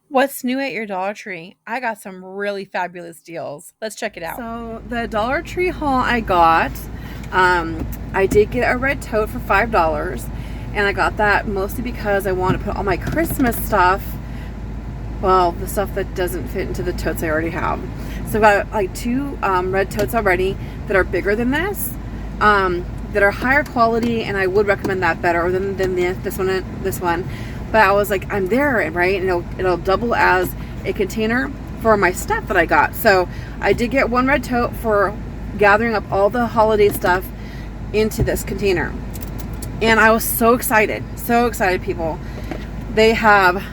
What's new at your Dollar Tree? I got some really fabulous deals. Let's check it out. So the Dollar Tree haul I got, I did get a red tote for $5, and I got that mostly because I want to put all my Christmas stuff, well, the stuff that doesn't fit into the totes I already have. So I've got like two red totes already that are bigger than this, that are higher quality, and I would recommend that better than this one. But I was like, I'm there, right? And it'll double as a container for my stuff that I got. So I did get one red tote for gathering up all the holiday stuff into this container. And I was so excited, people. They have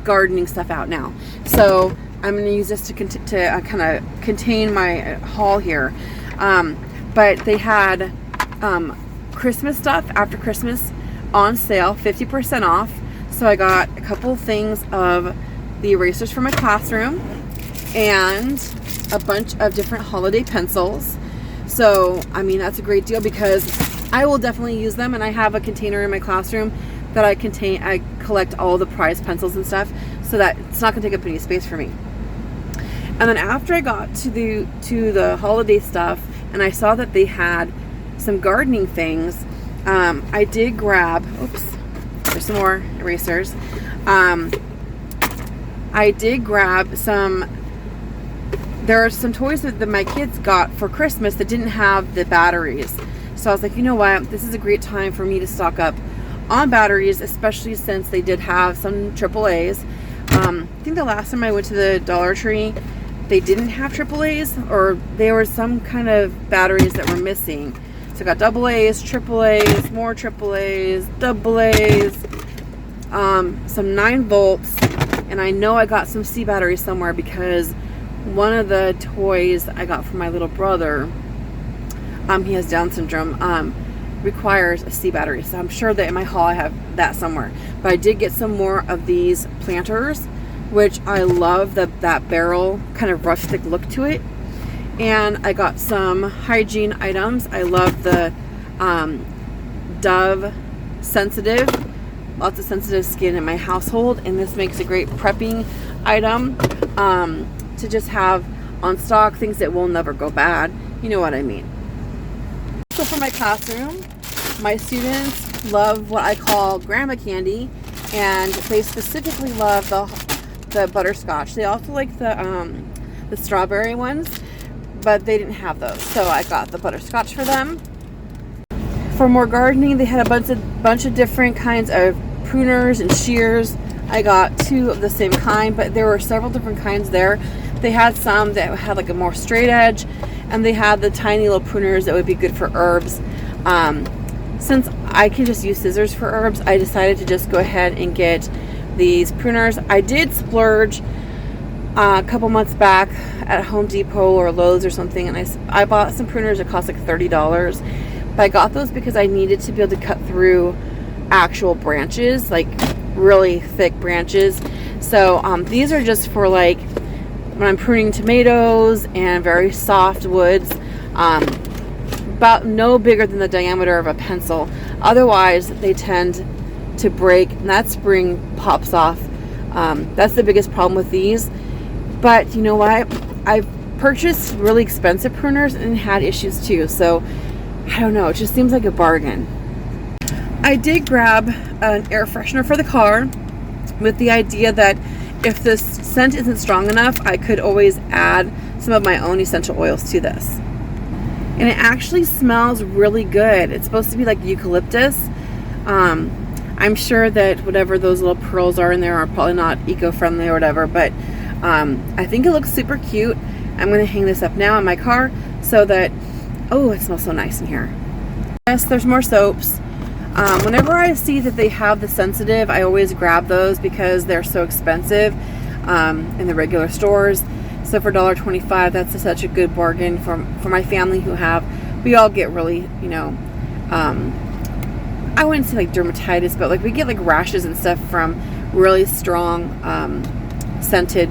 gardening stuff out now. So I'm going to use this to kind of contain my haul here. But they had Christmas stuff after Christmas on sale, 50% off. So I got a couple things of the erasers for my classroom and a bunch of different holiday pencils. So, I mean, that's a great deal because I will definitely use them, and I have a container in my classroom that I collect all the prize pencils and stuff, so that it's not going to take up any space for me. And then after I got to the holiday stuff and I saw that they had some gardening things, I did grab, there's some more erasers. I did grab there are some toys that my kids got for Christmas that didn't have the batteries. So I was like, you know what? This is a great time for me to stock up on batteries, especially since they did have some AAAs. I think the last time I went to the Dollar Tree, they didn't have AAAs, or there was some kind of batteries that were missing. So I got AA's, AAAs, more AAAs, AA's, some 9 volts, and I know I got some C batteries somewhere because one of the toys I got from my little brother, he has Down syndrome, requires a C battery. So I'm sure that in my haul I have that somewhere. But I did get some more of these planters, which I love that barrel kind of rustic look to it. And I got some hygiene items. I love the Dove sensitive. Lots of sensitive skin in my household, and this makes a great prepping item to just have on stock, things that will never go bad. You know what I mean. So for my classroom, my students love what I call grandma candy, and they specifically love the butterscotch. They also like the strawberry ones, but they didn't have those, so I got the butterscotch for them. For more gardening, they had a bunch of different kinds of pruners and shears. I got 2 of the same kind, but there were several different kinds there. They had some that had like a more straight edge, and they had the tiny little pruners that would be good for herbs. Since I can just use scissors for herbs, I decided to just go ahead and get these pruners. I did splurge a couple months back at Home Depot or Lowe's or something, and I bought some pruners that cost like $30. But I got those because I needed to be able to cut through actual branches, like really thick branches. So these are just for like when I'm pruning tomatoes and very soft woods, about no bigger than the diameter of a pencil. Otherwise, they tend to break, and that spring pops off. That's the biggest problem with these. But you know what? I've purchased really expensive pruners and had issues too. So I don't know, it just seems like a bargain. I did grab an air freshener for the car with the idea that if this scent isn't strong enough, I could always add some of my own essential oils to this. And it actually smells really good. It's supposed to be like eucalyptus. I'm sure that whatever those little pearls are in there are probably not eco-friendly or whatever, but I think it looks super cute. I'm going to hang this up now in my car so that, oh, it smells so nice in here. Yes, there's more soaps. Whenever I see that they have the sensitive, I always grab those because they're so expensive in the regular stores. So for $1.25, that's such a good bargain for my family we all get really, I wouldn't say like dermatitis, but like we get like rashes and stuff from really strong scented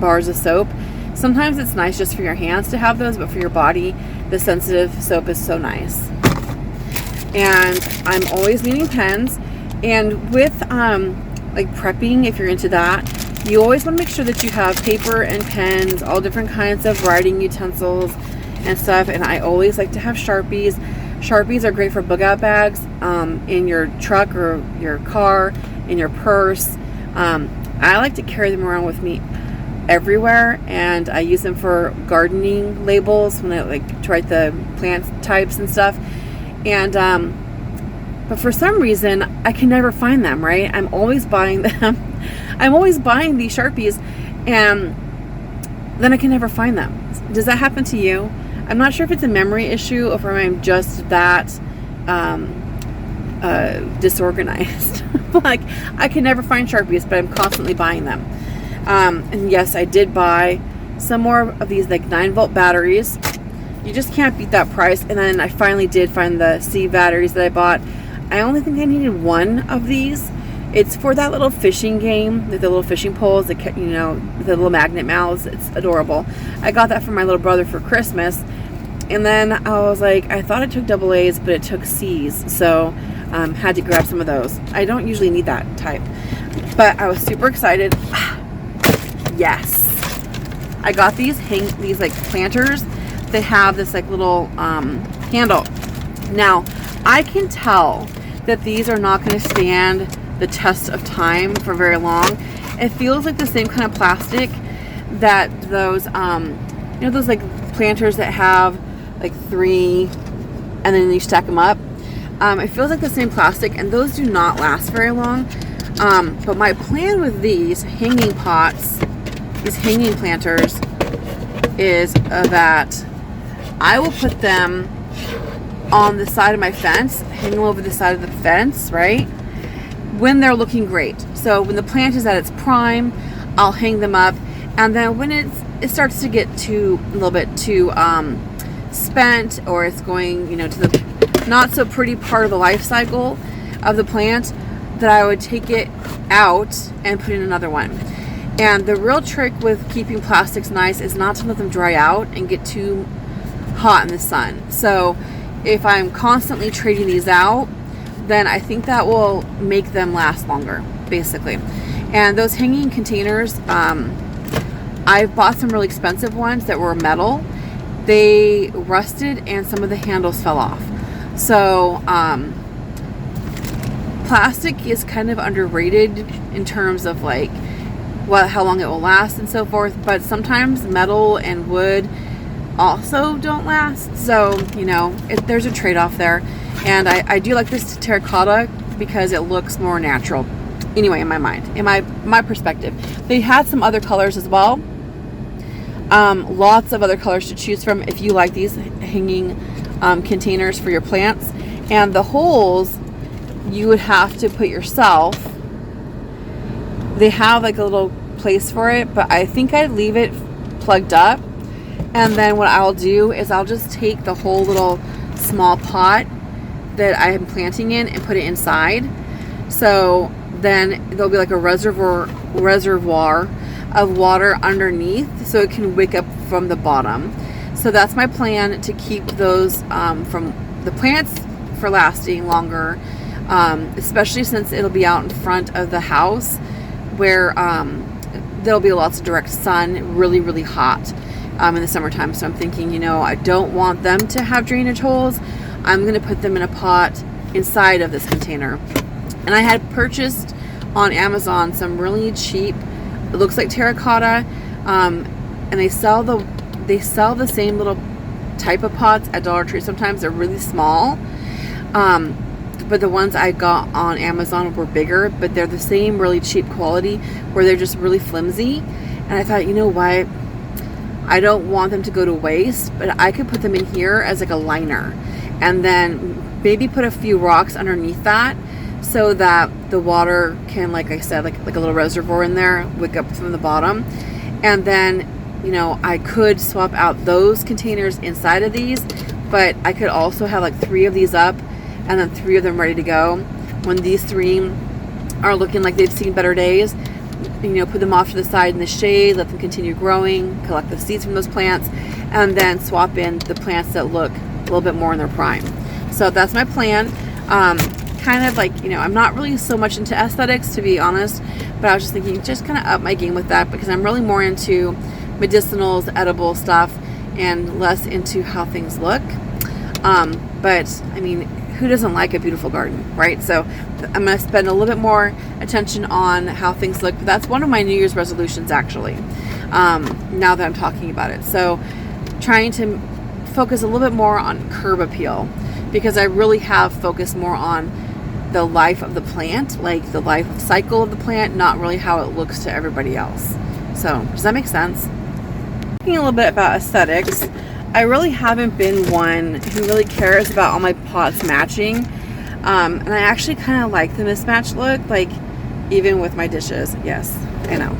bars of soap. Sometimes it's nice just for your hands to have those, but for your body, the sensitive soap is so nice. And I'm always needing pens. And with like prepping, if you're into that, you always want to make sure that you have paper and pens, all different kinds of writing utensils and stuff. And I always like to have Sharpies. Sharpies are great for bug out bags, in your truck or your car, in your purse. I like to carry them around with me everywhere, and I use them for gardening labels when I like to write the plant types and stuff. And but for some reason I can never find them, right? I'm always buying them. I'm always buying these Sharpies, and then I can never find them. Does that happen to you? I'm not sure if it's a memory issue or if I'm just that disorganized. Like, I can never find Sharpies, but I'm constantly buying them. And yes, I did buy some more of these like 9-volt batteries. You just can't beat that price. And then I finally did find the C batteries that I bought. I only think I needed one of these. It's for that little fishing game, with the little fishing poles, the little magnet mouths. It's adorable. I got that for my little brother for Christmas. And then I was like, I thought it took double A's, but it took C's. So had to grab some of those. I don't usually need that type, but I was super excited. Yes, I got these like planters. They have this like little handle. Now I can tell that these are not going to stand the test of time for very long. It feels like the same kind of plastic that those those like planters that have like 3 and then you stack them up. It feels like the same plastic, and those do not last very long. But my plan with these hanging pots, these hanging planters, is that I will put them on the side of my fence, hang them over the side of the fence, right? When they're looking great. So when the plant is at its prime, I'll hang them up, and then when it starts to get a little bit too spent, or it's going to the not so pretty part of the life cycle of the plant, that I would take it out and put in another one. And the real trick with keeping plastics nice is not to let them dry out and get too hot in the sun. So if I'm constantly trading these out, then I think that will make them last longer, basically. And those hanging containers, I've bought some really expensive ones that were metal. They rusted and some of the handles fell off. So plastic is kind of underrated in terms of like how long it will last and so forth, but sometimes metal and wood also don't last. So there's a trade-off there. And I do like this terracotta because it looks more natural, anyway, in my mind, in my perspective. They had some other colors as well. Lots of other colors to choose from if you like these hanging containers for your plants. And the holes you would have to put yourself. They have like a little place for it, but I think I'd leave it plugged up. And then what I'll do is I'll just take the whole little small pot that I am planting in and put it inside. So then there'll be like a reservoir of water underneath, so it can wick up from the bottom. So that's my plan, to keep those from the plants for lasting longer, especially since it'll be out in front of the house where there'll be lots of direct sun, really, really hot in the summertime. So I'm thinking, I don't want them to have drainage holes. I'm going to put them in a pot inside of this container. And I had purchased on Amazon some really cheap, it looks like terracotta, and they sell the same little type of pots at Dollar Tree. Sometimes they're really small, but the ones I got on Amazon were bigger, but they're the same really cheap quality where they're just really flimsy. And I thought, what, I don't want them to go to waste, but I could put them in here as like a liner, and then maybe put a few rocks underneath that, so that the water can, like I said, like a little reservoir in there, wick up from the bottom. And then I could swap out those containers inside of these, but I could also have like 3 of these up and then 3 of them ready to go. When these 3 are looking like they've seen better days, put them off to the side in the shade, let them continue growing, collect the seeds from those plants, and then swap in the plants that look a little bit more in their prime. So that's my plan. kind of like, I'm not really so much into aesthetics, to be honest, but I was just thinking, just kind of up my game with that, because I'm really more into medicinals, edible stuff, and less into how things look. But I mean, who doesn't like a beautiful garden, right? So I'm going to spend a little bit more attention on how things look. That's one of my New Year's resolutions, actually, now that I'm talking about it. So trying to focus a little bit more on curb appeal, because I really have focused more on the life of the plant, like the life cycle of the plant, not really how it looks to everybody else. So does that make sense? Talking a little bit about aesthetics, I really haven't been one who really cares about all my pots matching, and I actually kind of like the mismatched look, like even with my dishes. Yes, I know,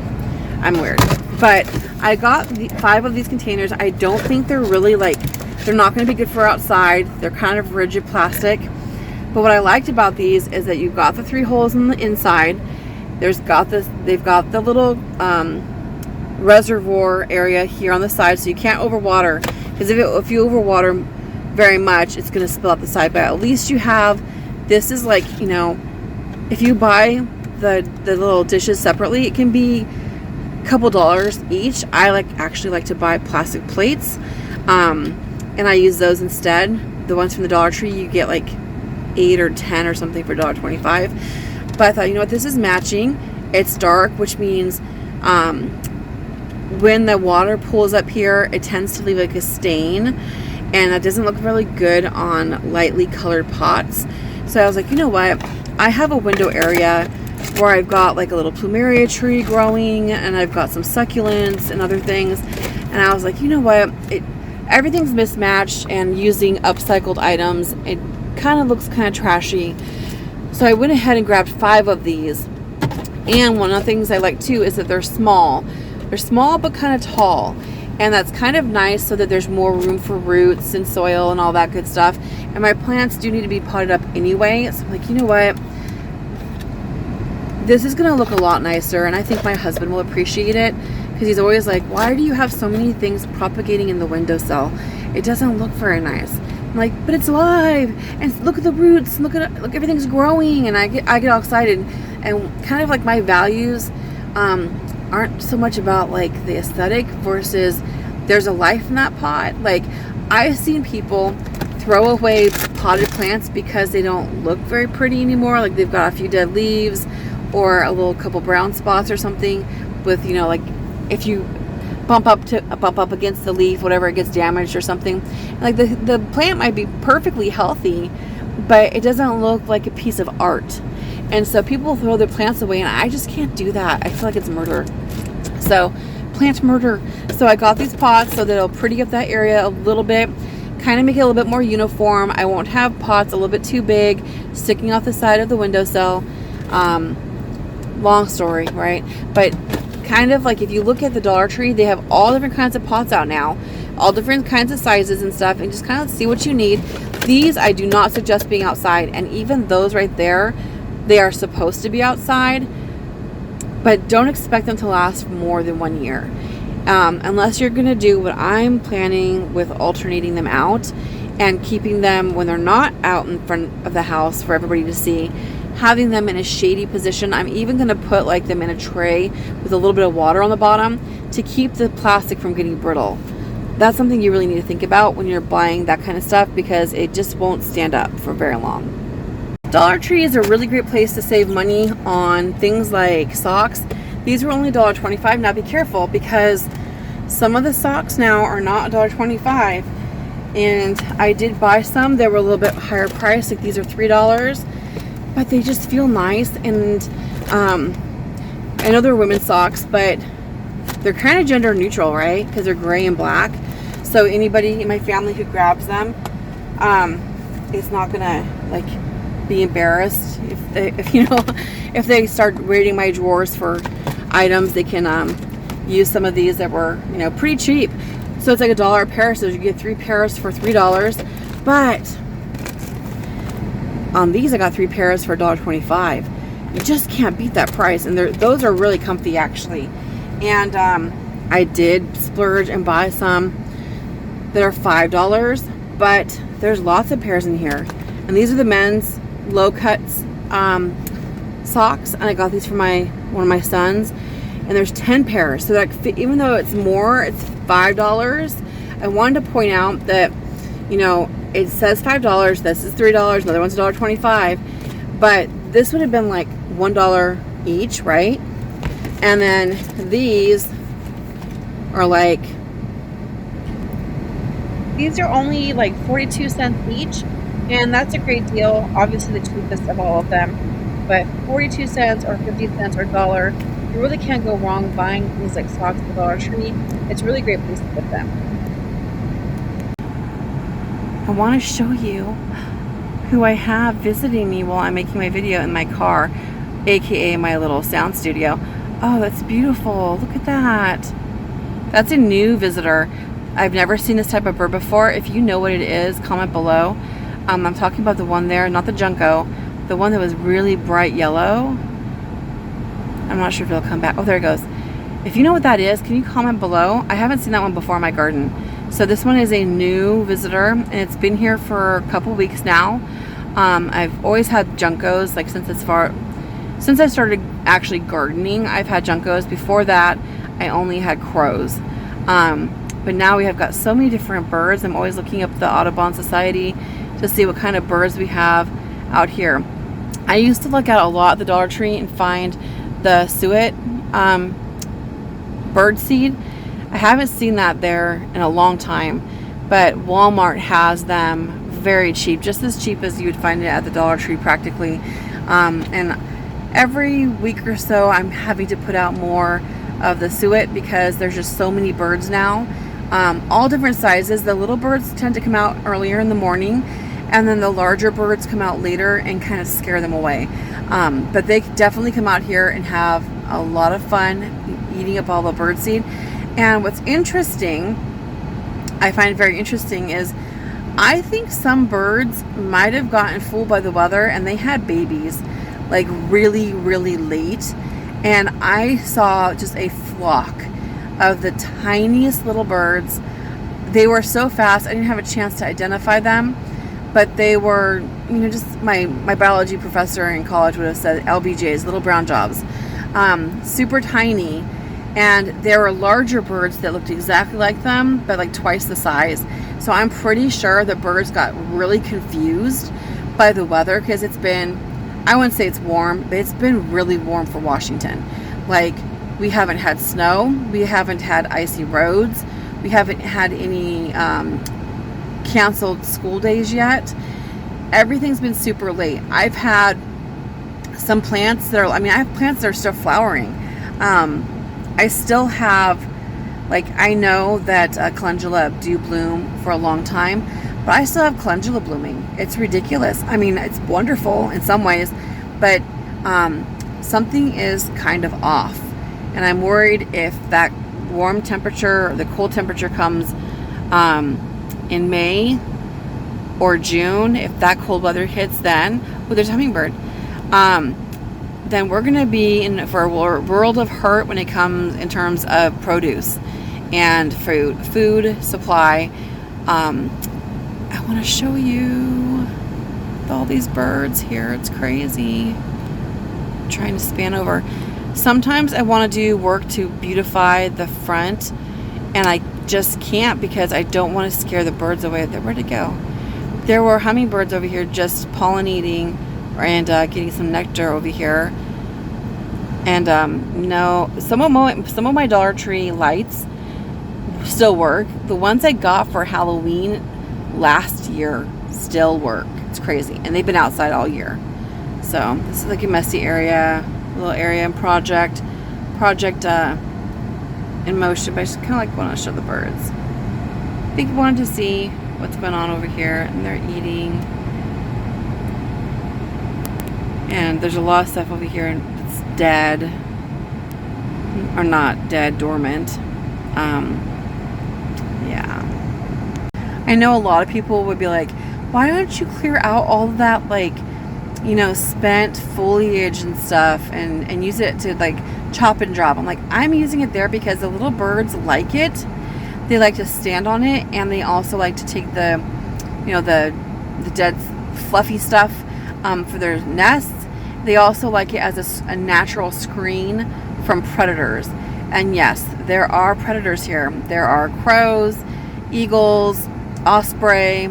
I'm weird, but I got 5 of these containers. I don't think they're really they're not going to be good for outside. They're kind of rigid plastic, but what I liked about these is that you've got the 3 holes in the inside. They've got the little reservoir area here on the side, so you can't overwater, because if you overwater very much, it's going to spill out the side. But at least you have, this is like, if you buy the little dishes separately, it can be a couple dollars each. I actually like to buy plastic plates, and I use those instead. The ones from the Dollar Tree, you get like 8 or 10 or something for $1.25. But I thought, you know what, this is matching. It's dark, which means when the water pools up here, it tends to leave like a stain, and that doesn't look really good on lightly colored pots. So I was like, you know what, I have a window area where I've got like a little plumeria tree growing, and I've got some succulents and other things, and I was like, you know what, everything's mismatched, and using upcycled items, it kind of looks kind of trashy. So I went ahead and grabbed 5 of these. And one of the things I like too is that they're small. They're small but kind of tall, and that's kind of nice, so that there's more room for roots and soil and all that good stuff. And my plants do need to be potted up anyway, so I'm like, you know what, this is gonna look a lot nicer, and I think my husband will appreciate it, because he's always like, why do you have so many things propagating in the windowsill? It doesn't look very nice. I'm like, but it's alive, and look at the roots, look everything's growing, and I get all excited. And kind of like my values aren't so much about like the aesthetic versus there's a life in that pot. Like, I've seen people throw away potted plants because they don't look very pretty anymore. Like, they've got a few dead leaves or a little couple brown spots or something with, like if you bump up against the leaf, whatever, it gets damaged or something. Like, the plant might be perfectly healthy, but it doesn't look like a piece of art. And so people throw their plants away, and I just can't do that. I feel like it's murder. So, plant murder. So I got these pots so that it'll pretty up that area a little bit, kind of make it a little bit more uniform. I won't have pots a little bit too big sticking off the side of the windowsill. Long story, right? But kind of like, if you look at the Dollar Tree, they have all different kinds of pots out now, all different kinds of sizes and stuff, and just kind of see what you need. These I do not suggest being outside, and even those right there, they are supposed to be outside, but don't expect them to last more than 1 year, unless you're going to do what I'm planning with alternating them out and keeping them when they're not out in front of the house for everybody to see, having them in a shady position. I'm even going to put like them in a tray with a little bit of water on the bottom to keep the plastic from getting brittle. That's something you really need to think about when you're buying that kind of stuff, because it just won't stand up for very long. Dollar Tree is a really great place to save money on things like socks. These were only $1.25. Now be careful, because some of the socks now are not $1.25, and I did buy some that were a little bit higher price. Like, these are $3, but they just feel nice. And I know they're women's socks, but they're kind of gender neutral, right? Because they're gray and black. So anybody in my family who grabs them is not gonna like be embarrassed if they start raiding my drawers for items. They can use some of these that were pretty cheap. So it's like $1 a pair, so you get 3 pairs for $3. But on these I got 3 pairs for $1.25. You just can't beat that price, and those are really comfy actually. And I did splurge and buy some that are $5, but there's lots of pairs in here, and these are the men's low cuts socks, and I got these for one of my sons, and there's 10 pairs, so that even though it's more, it's $5. I wanted to point out that, you know, it says $5, this is $3, another one's $1.25, but this would have been like $1 each, right? And then these are like, these are only like 42 cents each, and that's a great deal. Obviously the cheapest of all of them, but 42 cents or 50 cents or $1, you really can't go wrong buying things like socks at the Dollar Tree. It's a really great place to get them. I want to show you who I have visiting me while I'm making my video in my car, aka my little sound studio. Oh, that's beautiful. Look at that. That's a new visitor. I've never seen this type of bird before. If you know what it is, comment below. I'm talking about the one there, not the Junco, the one that was really bright yellow. I'm not sure if it'll come back. Oh, there it goes. If you know what that is, can you comment below? I haven't seen that one before in my garden. So this one is a new visitor, and it's been here for a couple weeks now. I've always had Juncos, like since I started actually gardening, I've had Juncos. Before that, I only had crows. But now we have got so many different birds. I'm always looking up the Audubon Society to see what kind of birds we have out here. I used to look out a lot at the Dollar Tree and find the suet bird seed. I haven't seen that there in a long time, but Walmart has them very cheap, just as cheap as you would find it at the Dollar Tree practically. And every week or so I'm having to put out more of the suet because there's just so many birds now, all different sizes. The little birds tend to come out earlier in the morning, and then the larger birds come out later and kind of scare them away. But they definitely come out here and have a lot of fun eating up all the bird seed. And what's interesting, I find very interesting, is I think some birds might have gotten fooled by the weather and they had babies like really, really late. And I saw just a flock of the tiniest little birds. They were so fast, I didn't have a chance to identify them, but they were, you know, just my biology professor in college would have said LBJs, little brown jobs, super tiny. And there were larger birds that looked exactly like them, but like twice the size. So I'm pretty sure the birds got really confused by the weather, because it's been, I wouldn't say it's warm, but it's been really warm for Washington. Like, we haven't had snow, we haven't had icy roads, we haven't had any canceled school days yet. Everything's been super late. I've had some plants that are, I have plants that are still flowering. I still have, like, I know that calendula do bloom for a long time, but I still have calendula blooming. It's ridiculous. It's wonderful in some ways, but something is kind of off. And I'm worried if that warm temperature or the cold temperature comes in May or June, if that cold weather hits then, oh, there's a hummingbird, then we're going to be in for a world of hurt when it comes in terms of produce and food supply. I want to show you all these birds here. It's crazy. I'm trying to span over. Sometimes I want to do work to beautify the front, and I just can't because I don't want to scare the birds away. Where'd it go? There were hummingbirds over here just pollinating and getting some nectar over here. And no, some of my Dollar Tree lights still work. The ones I got for Halloween last year still work. It's crazy, and they've been outside all year. So this is like a messy area, little area in project in motion. But I just kind of like want to show the birds. I think I wanted to see what's going on over here, and they're eating. And there's a lot of stuff over here, and it's dead, or not dead, dormant. Yeah. I know a lot of people would be like, why don't you clear out all of that, like, you know, spent foliage and stuff and use it to like chop and drop? I'm like, I'm using it there because the little birds like it. They like to stand on it, and they also like to take the, you know, the dead fluffy stuff for their nests. They also like it as a natural screen from predators. And yes, there are predators here. There are crows, eagles, osprey,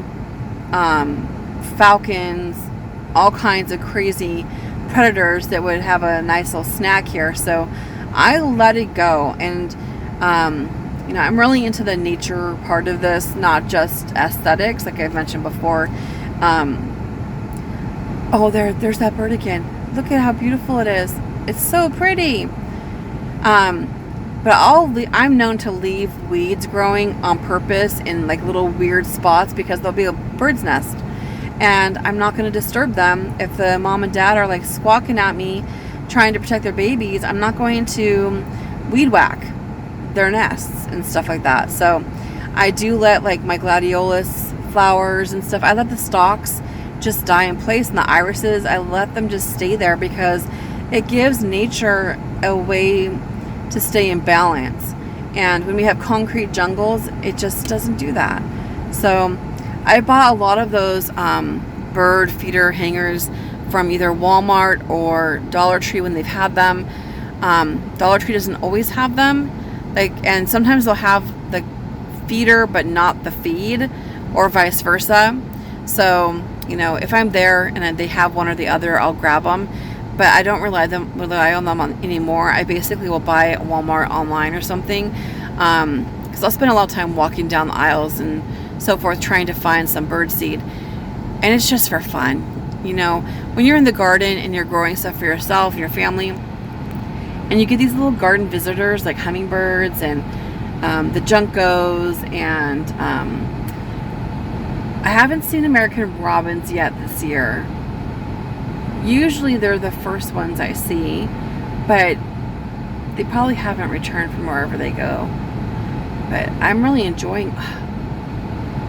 falcons, all kinds of crazy predators that would have a nice little snack here. So I let it go. And I'm really into the nature part of this, not just aesthetics, like I've mentioned before. Oh, there's that bird again. Look at how beautiful it is. It's so pretty. But I'm known to leave weeds growing on purpose in like little weird spots because there'll be a bird's nest. And I'm not going to disturb them. If the mom and dad are like squawking at me, trying to protect their babies, I'm not going to weed whack their nests and stuff like that. So I do let like my gladiolus flowers and stuff, I let the stalks just die in place, and the irises, I let them just stay there because it gives nature a way to stay in balance. And when we have concrete jungles, it just doesn't do that. So I bought a lot of those bird feeder hangers from either Walmart or Dollar Tree when they've had them. Dollar Tree doesn't always have them, and sometimes they'll have the feeder but not the feed, or vice versa. So if I'm there and they have one or the other, I'll grab them. But I don't rely on them anymore. I basically will buy at Walmart online or something, because I'll spend a lot of time walking down the aisles and so forth trying to find some bird seed, and it's just for fun. When you're in the garden and you're growing stuff for yourself and your family, and you get these little garden visitors like hummingbirds and the juncos, and I haven't seen American robins yet this year. Usually they're the first ones I see, but they probably haven't returned from wherever they go. But I'm really enjoying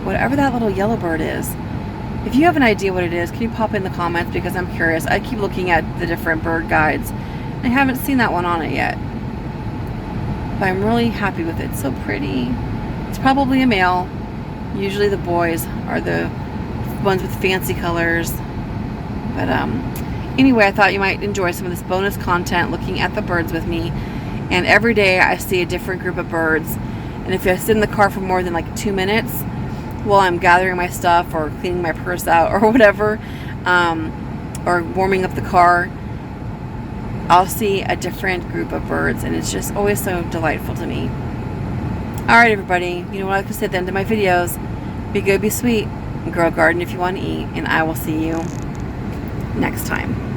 whatever that little yellow bird is. If you have an idea what it is, can you pop in the comments, because I'm curious. I keep looking at the different bird guides. I haven't seen that one on it yet. But I'm really happy with it. It's so pretty. It's probably a male. Usually the boys are the ones with fancy colors. But anyway, I thought you might enjoy some of this bonus content looking at the birds with me. And every day I see a different group of birds. And if I sit in the car for more than like 2 minutes while I'm gathering my stuff or cleaning my purse out or whatever, or warming up the car, I'll see a different group of birds, and it's just always so delightful to me. Alright everybody, you know what I like to say at the end of my videos: be good, be sweet, and grow a garden if you want to eat, and I will see you next time.